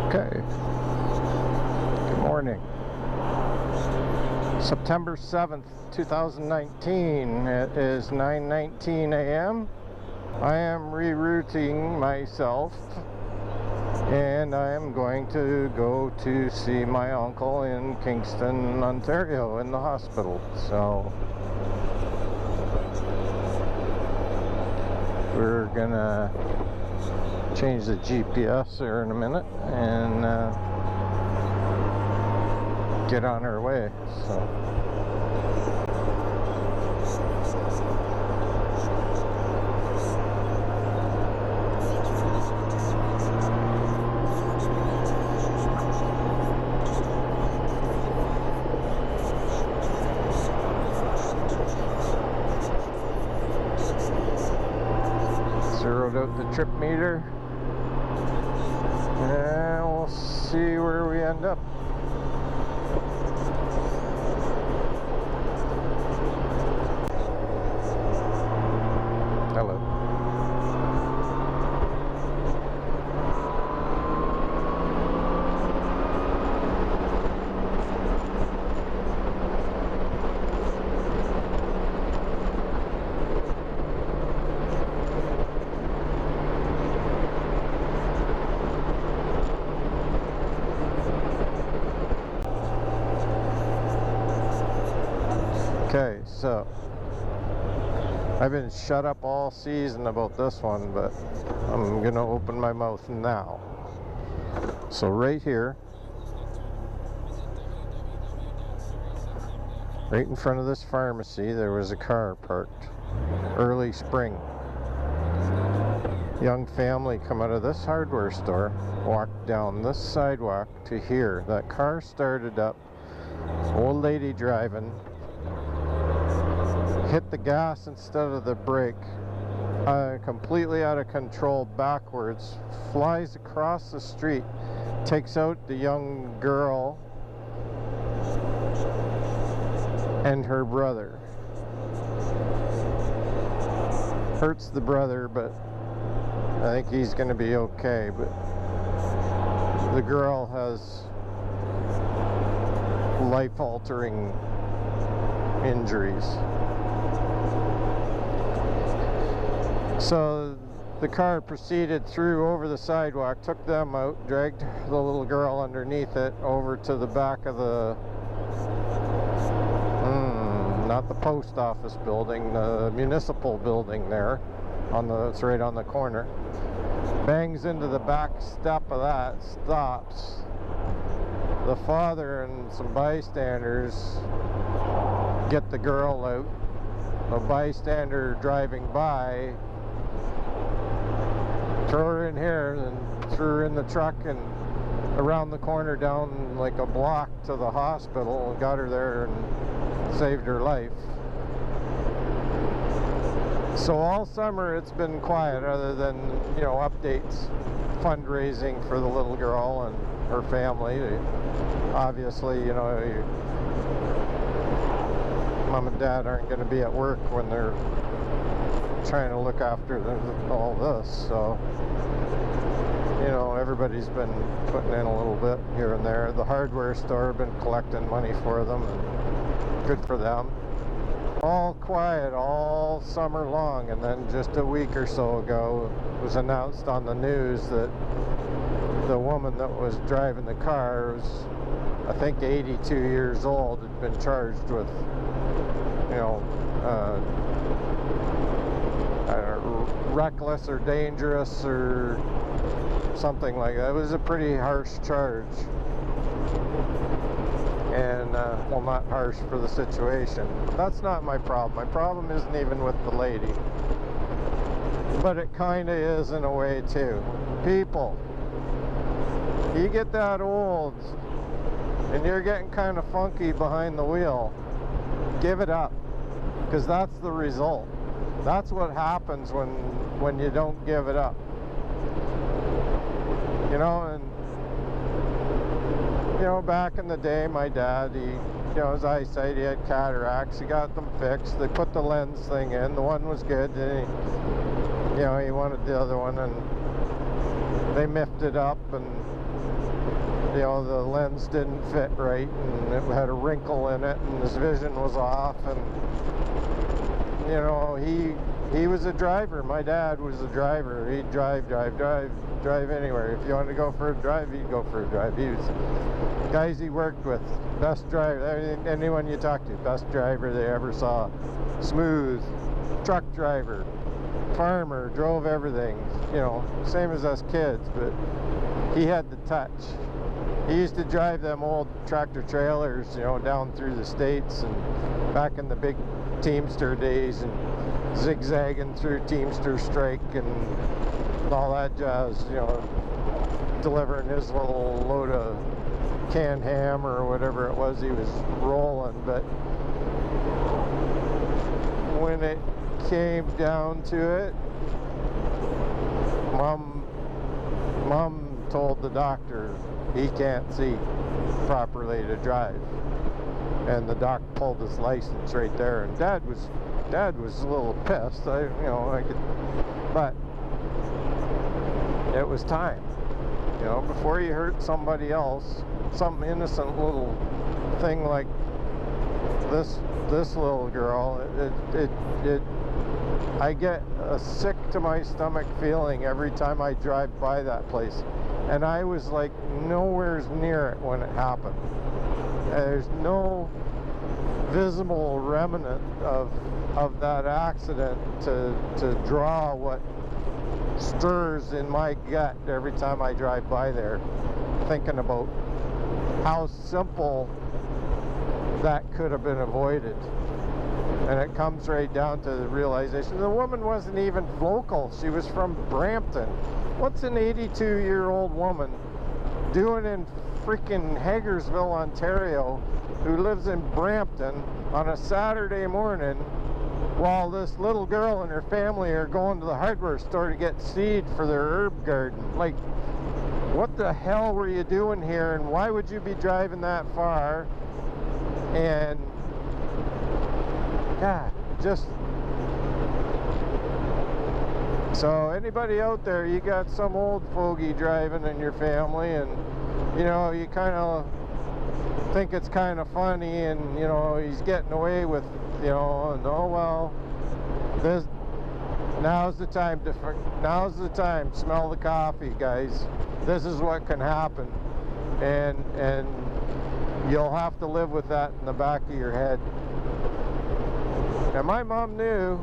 Okay. Good morning. September 7th, 2019. It is 9:19 a.m. I am rerouting myself and I am going to go to see my uncle in Kingston, Ontario in the hospital. So we're gonna change the GPS here in a minute and get on our way. So zeroed out the trip meter. And we'll see where we end up. Hello. Okay, so I've been shut up all season about this one, but I'm gonna open my mouth now. So right here, right in front of this pharmacy, there was a car parked. Early spring. Young family come out of this hardware store, walked down this sidewalk to here. That car started up, old lady driving, hit the gas instead of the brake, completely out of control backwards, flies across the street, takes out the young girl and her brother. Hurts the brother, but I think he's going to be okay. But the girl has life-altering injuries. So the car proceeded through over the sidewalk, took them out, dragged the little girl underneath it over to the back of the, not the post office building, the municipal building there, it's right on the corner. Bangs into the back step of that, stops. The father and some bystanders get the girl out. A bystander driving by throw her in here and threw her in the truck and around the corner down like a block to the hospital and got her there and saved her life. So all summer it's been quiet other than, you know, updates, fundraising for the little girl and her family. Obviously, you know, mom and dad aren't going to be at work when they're trying to look after all this, so you know, everybody's been putting in a little bit here and there. The hardware store been collecting money for them, and good for them. All quiet all summer long, and then just a week or so ago it was announced on the news that the woman that was driving the car was, I think, 82 years old, had been charged with, you know, reckless or dangerous or something like that. It was a pretty harsh charge, and well, not harsh for the situation. That's not my problem. My problem isn't even with the lady, but it kind of is in a way too. People, you get that old and you're getting kind of funky behind the wheel, give it up, because that's the result. That's what happens when you don't give it up. You know, and you know, back in the day, my dad, you know, his eyesight, he had cataracts, he got them fixed, they put the lens thing in, the one was good, and he wanted the other one, and they miffed it up, and you know, the lens didn't fit right, and it had a wrinkle in it, and his vision was off, and you know, he was a driver. My dad was a driver. He'd drive anywhere. If you wanted to go for a drive, he'd go for a drive. He was guys he worked with, best driver. Anyone you talk to, best driver they ever saw. Smooth truck driver, farmer, drove everything. You know, same as us kids, but he had the touch. He used to drive them old tractor trailers, you know, down through the States and back in the big Teamster days, and zigzagging through Teamster strike and all that jazz, you know, delivering his little load of canned ham or whatever it was he was rolling. But when it came down to it, Mom told the doctor he can't see properly to drive, and the doc pulled his license right there, and Dad was a little pissed. But it was time, you know, before you hurt somebody else. Some innocent little thing like this little girl, I get a sick to my stomach feeling every time I drive by that place. And I was like nowhere near it when it happened. There's no visible remnant of that accident to draw what stirs in my gut every time I drive by there, thinking about how simple that could have been avoided. And it comes right down to the realization the woman wasn't even local. She was from Brampton. What's an 82-year-old woman doing in freaking Hagersville, Ontario, who lives in Brampton on a Saturday morning, while this little girl and her family are going to the hardware store to get seed for their herb garden? Like, what the hell were you doing here, and why would you be driving that far? And yeah, just so anybody out there, you got some old fogey driving in your family, and you know, you kind of think it's kind of funny, and you know, he's getting away with, you know, and oh well, now's the time, smell the coffee, guys. This is what can happen, and you'll have to live with that in the back of your head. And my mom knew,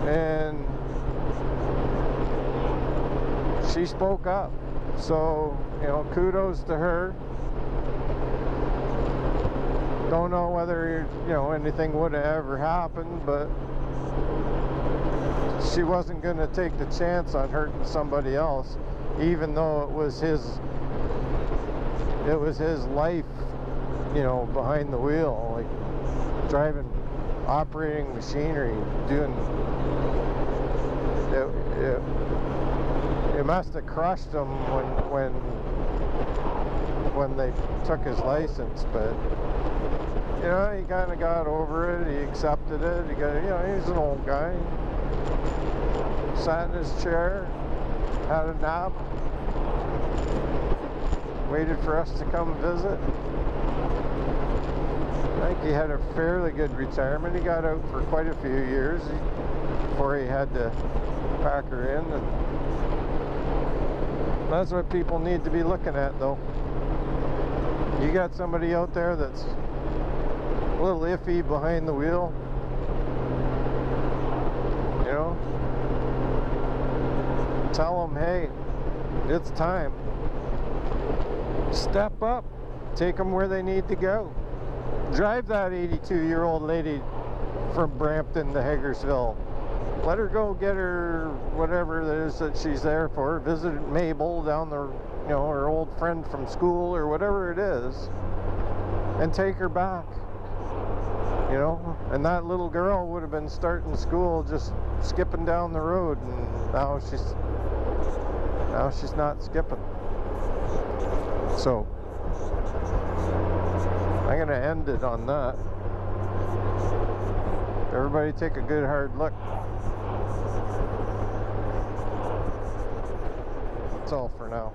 and she spoke up. So, you know, kudos to her. Don't know whether, you know, anything would have ever happened, but she wasn't going to take the chance on hurting somebody else, even though it was his life, you know, behind the wheel, like driving, operating machinery, doing it must have crushed him when they took his license. But you know, he kind of got over it. He accepted it. You know, he's an old guy. Sat in his chair, had a nap, waited for us to come visit. I think he had a fairly good retirement. He got out for quite a few years before he had to pack her in. And that's what people need to be looking at, though. You got somebody out there that's a little iffy behind the wheel, you know, tell them, hey, it's time. Step up, take them where they need to go. Drive that 82-year-old lady from Brampton to Hagersville. Let her go get her whatever it is that she's there for. Visit Mabel down the, you know, her old friend from school or whatever it is, and take her back. You know, and that little girl would have been starting school just skipping down the road, and now she's not skipping. So I'm going to end it on that. Everybody take a good hard look. That's all for now.